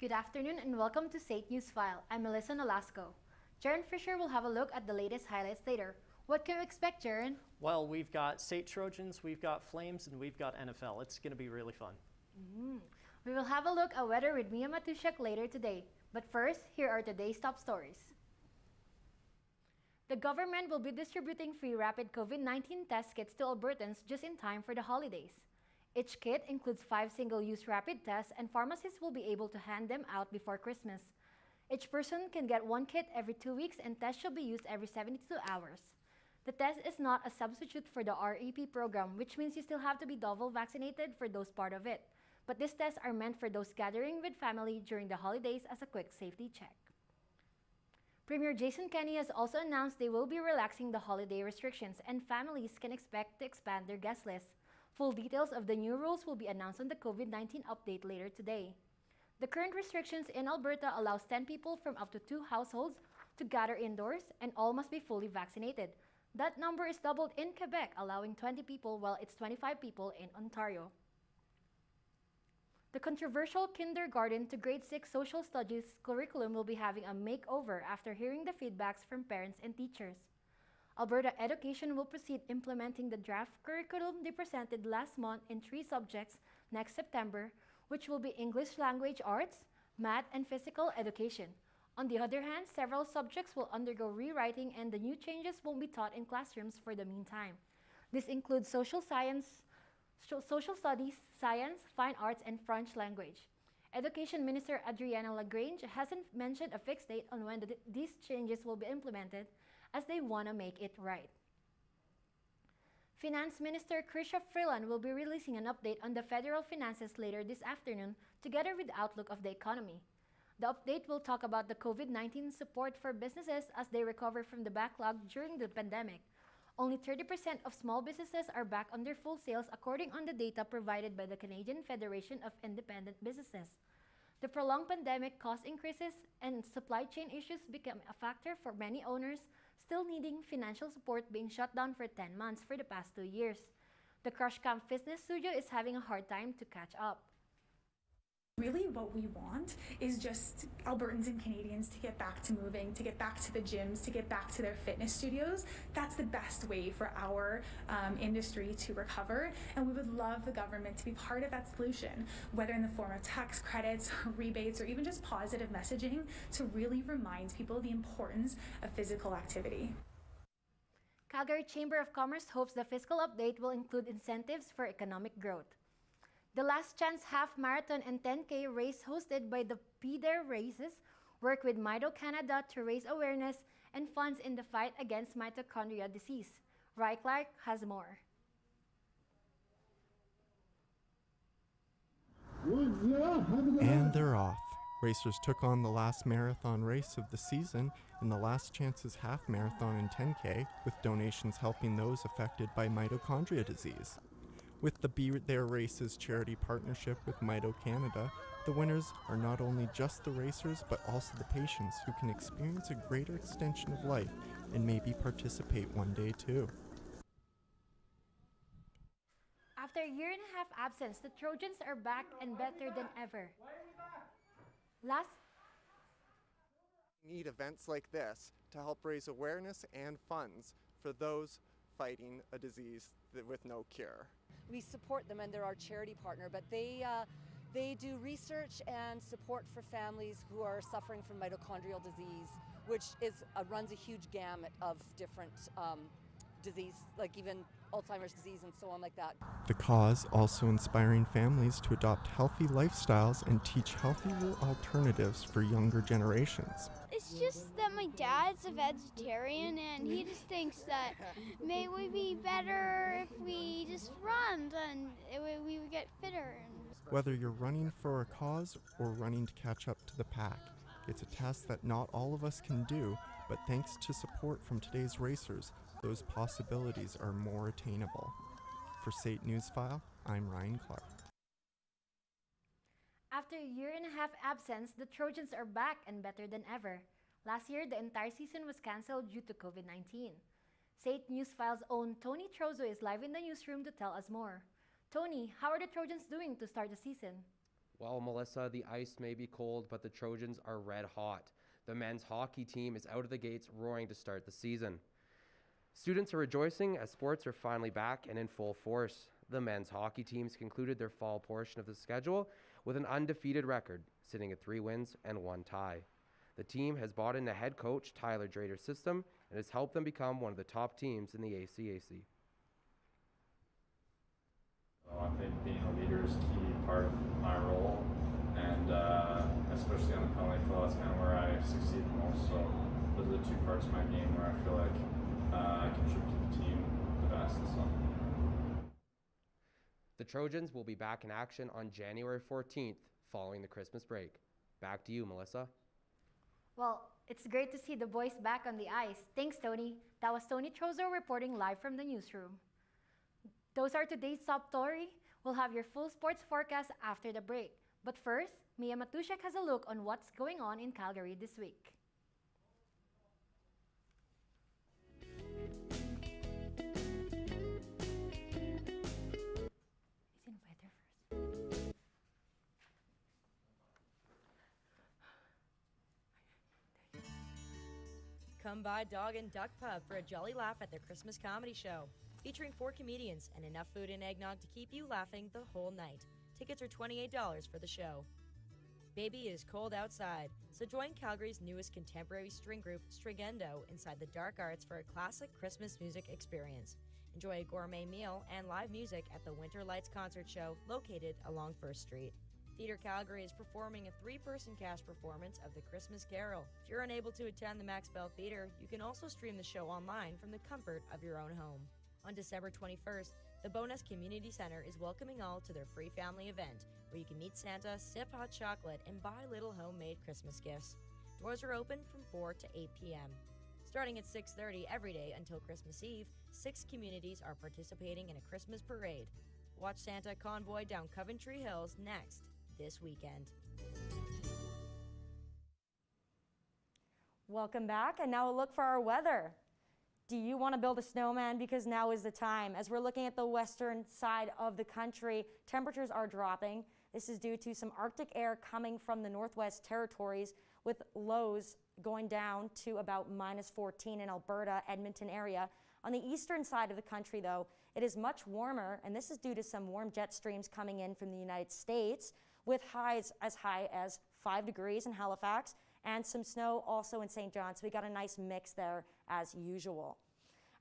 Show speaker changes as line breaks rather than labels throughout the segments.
Good afternoon and welcome to SAIT News File. I'm Melissa Nolasco. Jaren Fisher will have a look at the latest highlights later. What can we expect, Jaren?
Well, we've got SAIT Trojans, we've got Flames, and we've got NFL. It's going to be really fun.
We will have a look at weather with Mia Matusiak later today. But first, here are today's top stories. The government will be distributing free rapid COVID-19 test kits to Albertans just in time for the holidays. Each kit includes 5 single-use rapid tests, and pharmacists will be able to hand them out before Christmas. Each person can get 1 kit every 2 weeks, and tests should be used every 72 hours. The test is not a substitute for the REP program, which means you still have to be double vaccinated for those part of it. But these tests are meant for those gathering with family during the holidays as a quick safety check. Premier Jason Kenney has also announced they will be relaxing the holiday restrictions, and families can expect to expand their guest list. Full details of the new rules will be announced on the COVID-19 update later today. The current restrictions in Alberta allows 10 people from up to 2 households to gather indoors, and all must be fully vaccinated. That number is doubled in Quebec, allowing 20 people, while it's 25 people in Ontario. The controversial kindergarten to grade 6 social studies curriculum will be having a makeover after hearing the feedbacks from parents and teachers. Alberta Education will proceed implementing the draft curriculum they presented last month in 3 subjects next September, which will be English Language Arts, Math, and Physical Education. On the other hand, several subjects will undergo rewriting, and the new changes won't be taught in classrooms for the meantime. This includes social studies, science, fine arts, and French language. Education Minister Adriana Lagrange hasn't mentioned a fixed date on when these changes will be implemented, as they want to make it right. Finance Minister Chrystia Freeland will be releasing an update on the federal finances later this afternoon, together with the outlook of the economy. The update will talk about the COVID-19 support for businesses as they recover from the backlog during the pandemic. Only 30% of small businesses are back on their full sales, according on the data provided by the Canadian Federation of Independent Businesses. The prolonged pandemic cost increases and supply chain issues become a factor for many owners, still needing financial support, being shut down for 10 months for the past 2 years. The Crush Camp Fitness Studio is having a hard time to catch up.
Really what we want is just Albertans and Canadians to get back to moving, to get back to the gyms, to get back to their fitness studios. That's the best way for our industry to recover, and we would love the government to be part of that solution, whether in the form of tax credits, rebates, or even just positive messaging to really remind people the importance of physical activity.
Calgary Chamber of Commerce hopes the fiscal update will include incentives for economic growth. The Last Chance Half Marathon and 10K race hosted by the PDARE Races work with Mito Canada to raise awareness and funds in the fight against mitochondrial disease. Ry Clark has more.
And they're off. Racers took on the last marathon race of the season in the Last Chances Half Marathon and 10K, with donations helping those affected by mitochondria disease. With the Be There Races charity partnership with Mito Canada, the winners are not only just the racers, but also the patients who can experience a greater extension of life and maybe participate one day too.
After a year and a half absence, the Trojans are back and better than ever.
We need events like this to help raise awareness and funds for those fighting a disease with no cure.
We support them, and they're our charity partner, but they do research and support for families who are suffering from mitochondrial disease, which runs a huge gamut of different disease, like even Alzheimer's disease and so on like that.
The cause also inspiring families to adopt healthy lifestyles and teach healthier alternatives for younger generations.
It's just that my dad's a vegetarian, and he just thinks that maybe we'd be better if we just run, and we would get fitter.
Whether you're running for a cause or running to catch up to the pack, it's a task that not all of us can do, but thanks to support from today's racers, those possibilities are more attainable. For SAIT Newsfile, I'm Ryan Clark.
After a year and a half absence, the Trojans are back and better than ever. Last year, the entire season was cancelled due to COVID-19. SAIT Newsfile's own Tony Trozo is live in the newsroom to tell us more. Tony, how are the Trojans doing to start the season?
Well, Melissa, the ice may be cold, but the Trojans are red hot. The men's hockey team is out of the gates roaring to start the season. Students are rejoicing as sports are finally back and in full force. The men's hockey teams concluded their fall portion of the schedule with an undefeated record, sitting at 3 wins and 1 tie. The team has bought in a head coach Tyler Drader's system and has helped them become one of the top teams in the ACAC.
I think being a leader is a key part of my role, and especially on the penalty kill, that's kind of where I succeed the most. So those are the 2 parts of my game where I feel like I contribute to the team the best. So.
The Trojans will be back in action on January 14th following the Christmas break. Back to you, Melissa.
Well, it's great to see the boys back on the ice. Thanks, Tony. That was Tony Trozo reporting live from the newsroom. Those are today's top story. We'll have your full sports forecast after the break. But first, Mia Matusiak has a look on what's going on in Calgary this week.
Come by Dog and Duck Pub for a jolly laugh at their Christmas comedy show, featuring 4 comedians and enough food and eggnog to keep you laughing the whole night. Tickets are $28 for the show. Baby, it is cold outside, so join Calgary's newest contemporary string group, Strigendo, inside the Dark Arts for a classic Christmas music experience. Enjoy a gourmet meal and live music at the Winter Lights Concert Show, located along 1st Street. Theatre Calgary is performing a 3-person cast performance of The Christmas Carol. If you're unable to attend the Max Bell Theatre, you can also stream the show online from the comfort of your own home. On December 21st, the Bowness Community Center is welcoming all to their free family event, where you can meet Santa, sip hot chocolate, and buy little homemade Christmas gifts. Doors are open from 4 to 8 p.m. Starting at 6:30 every day until Christmas Eve, 6 communities are participating in a Christmas parade. Watch Santa convoy down Coventry Hills next this weekend.
Welcome back, and now a look for our weather. Do you want to build a snowman? Because now is the time. As we're looking at the western side of the country, temperatures are dropping. This is due to some Arctic air coming from the Northwest Territories, with lows going down to about -14 in Alberta, Edmonton area. On the eastern side of the country, though, it is much warmer, and this is due to some warm jet streams coming in from the United States, with highs as high as 5 degrees in Halifax and some snow also in St. John. So we got a nice mix there as usual.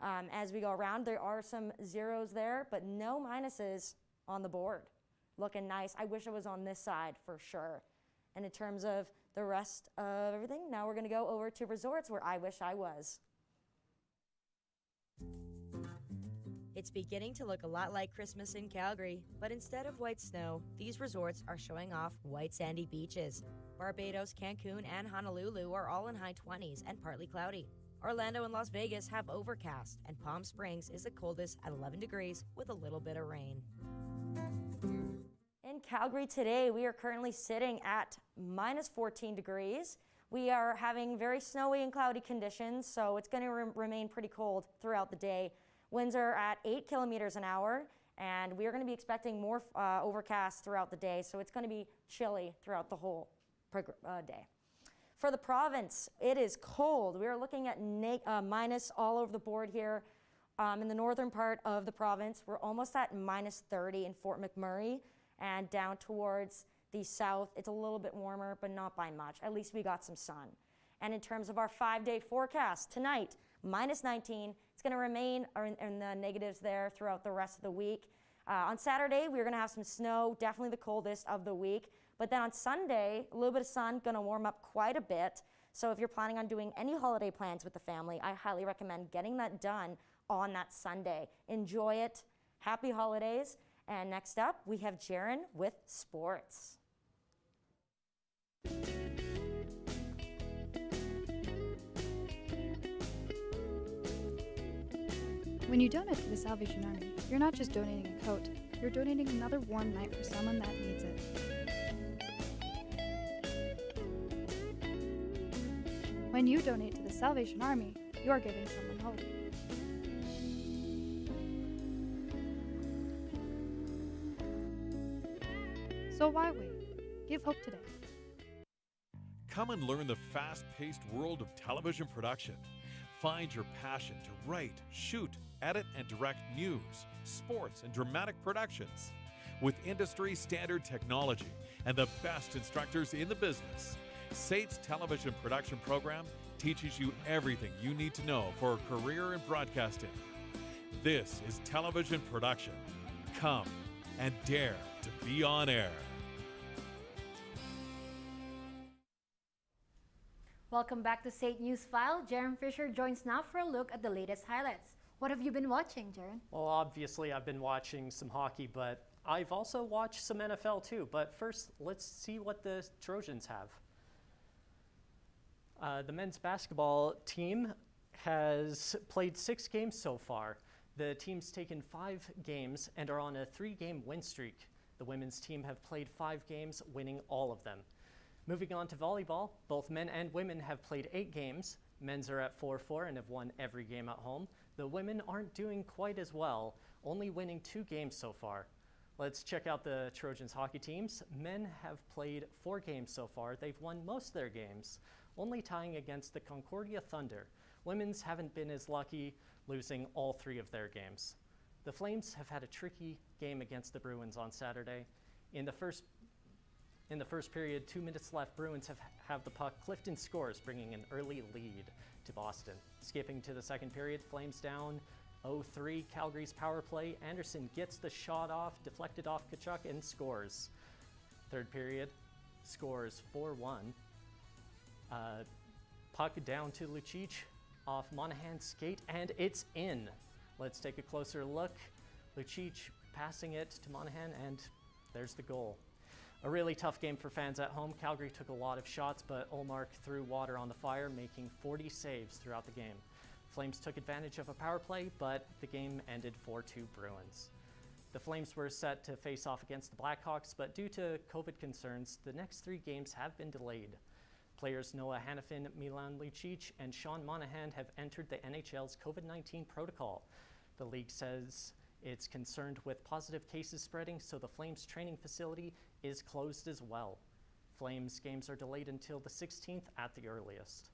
As we go around, there are some zeros there, but no minuses on the board. Looking nice. I wish it was on this side for sure. And in terms of the rest of everything, now we're going to go over to resorts where I wish I was.
It's beginning to look a lot like Christmas in Calgary, but instead of white snow, these resorts are showing off white sandy beaches. Barbados, Cancun, and Honolulu are all in high 20s and partly cloudy. Orlando and Las Vegas have overcast, and Palm Springs is the coldest at 11 degrees with a little bit of rain.
In Calgary today, we are currently sitting at -14 degrees. We are having very snowy and cloudy conditions, so it's going to remain pretty cold throughout the day. Winds are at 8 kilometers an hour, and we are going to be expecting more overcast throughout the day, so it's going to be chilly throughout the whole day. For the province, it is cold. We are looking at minus all over the board here. In the northern part of the province, we're almost at -30 in Fort McMurray, and down towards the south, it's a little bit warmer, but not by much. At least we got some sun. And in terms of our 5-day forecast, tonight, -19. It's going to remain in the negatives there throughout the rest of the week. On Saturday, we're going to have some snow, definitely the coldest of the week. But then on Sunday, a little bit of sun, going to warm up quite a bit. So if you're planning on doing any holiday plans with the family, I highly recommend getting that done on that Sunday. Enjoy it. Happy holidays. And next up, we have Jaren with sports.
When you donate to the Salvation Army, you're not just donating a coat, you're donating another warm night for someone that needs it. When you donate to the Salvation Army, you're giving someone hope. So why wait? Give hope today.
Come and learn the fast-paced world of television production. Find your passion to write, shoot, edit, and direct news, sports, and dramatic productions. With industry-standard technology and the best instructors in the business, SAIT's television production program teaches you everything you need to know for a career in broadcasting. This is television production. Come and dare to be on air.
Welcome back to SAIT News File. Jaren Fisher joins now for a look at the latest highlights. What have you been watching, Jaren?
Well, obviously I've been watching some hockey, but I've also watched some NFL too. But first, let's see what the Trojans have. The men's basketball team has played 6 games so far. The team's taken 5 games and are on a 3-game win streak. The women's team have played 5 games, winning all of them. Moving on to volleyball, both men and women have played 8 games. Men's are at 4-4 and have won every game at home. The women aren't doing quite as well, only winning 2 games so far. Let's check out the Trojans hockey teams. Men have played 4 games so far. They've won most of their games, only tying against the Concordia Thunder. Women's haven't been as lucky, losing all 3 of their games. The Flames have had a tricky game against the Bruins on Saturday. In the first period, 2 minutes left, Bruins have the puck. Clifton scores, bringing an early lead to Boston. Skipping to the second period, Flames down 0-3, Calgary's power play. Anderson gets the shot off, deflected off Tkachuk, and scores. Third period, scores 4-1. Puck down to Lucic off Monahan's skate, and it's in. Let's take a closer look. Lucic passing it to Monahan, and there's the goal. A really tough game for fans at home. Calgary took a lot of shots, but Ullmark threw water on the fire, making 40 saves throughout the game. Flames took advantage of a power play, but the game ended 4-2 Bruins. The Flames were set to face off against the Blackhawks, but due to COVID concerns, the next 3 games have been delayed. Players Noah Hanifin, Milan Lucic, and Sean Monahan have entered the NHL's COVID-19 protocol. The league says it's concerned with positive cases spreading, so the Flames training facility is closed as well. Flames games are delayed until the 16th at the earliest.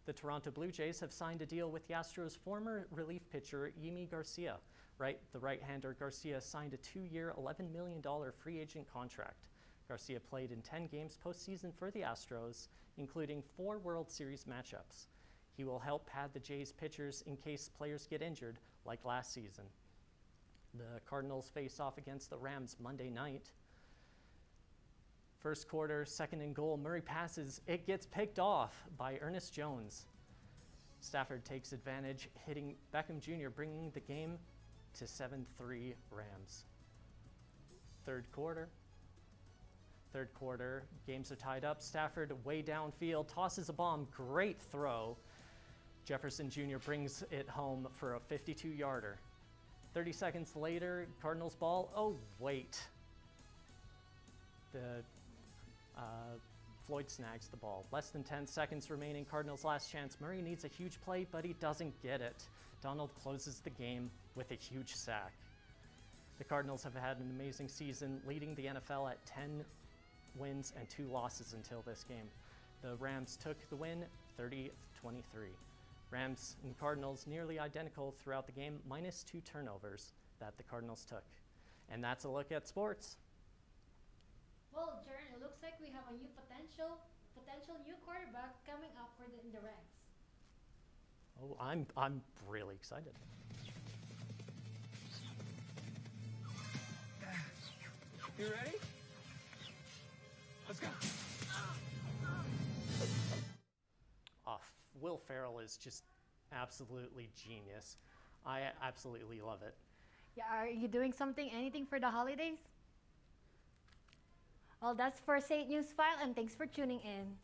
The Toronto Blue Jays have signed a deal with the Astros' former relief pitcher, Yimi Garcia. The right-hander Garcia signed a 2-year, $11 million free agent contract. Garcia played in 10 games postseason for the Astros, including 4 World Series matchups. He will help pad the Jays' pitchers in case players get injured, like last season. The Cardinals face off against the Rams Monday night. First quarter, 2nd and goal, Murray passes. It gets picked off by Ernest Jones. Stafford takes advantage, hitting Beckham Jr., bringing the game to 7-3 Rams. Third quarter, games are tied up. Stafford way downfield, tosses a bomb, great throw. Jefferson Jr. brings it home for a 52-yarder. 30 seconds later, Cardinals ball. Oh, wait. Floyd snags the ball. Less than 10 seconds remaining, Cardinals' last chance. Murray needs a huge play, but he doesn't get it. Donald closes the game with a huge sack. The Cardinals have had an amazing season, leading the NFL at 10 wins and 2 losses until this game. The Rams took the win 30-23. Rams and Cardinals nearly identical throughout the game, minus 2 turnovers that the Cardinals took. And that's a look at sports.
Well, Jaren, it looks like we have a new potential new quarterback coming up in the ranks.
Oh, I'm really excited.
You ready? Let's go.
Will Ferrell is just absolutely genius. I absolutely love it.
Yeah, are you doing anything for the holidays? Well, that's for SAIT News File, and thanks for tuning in.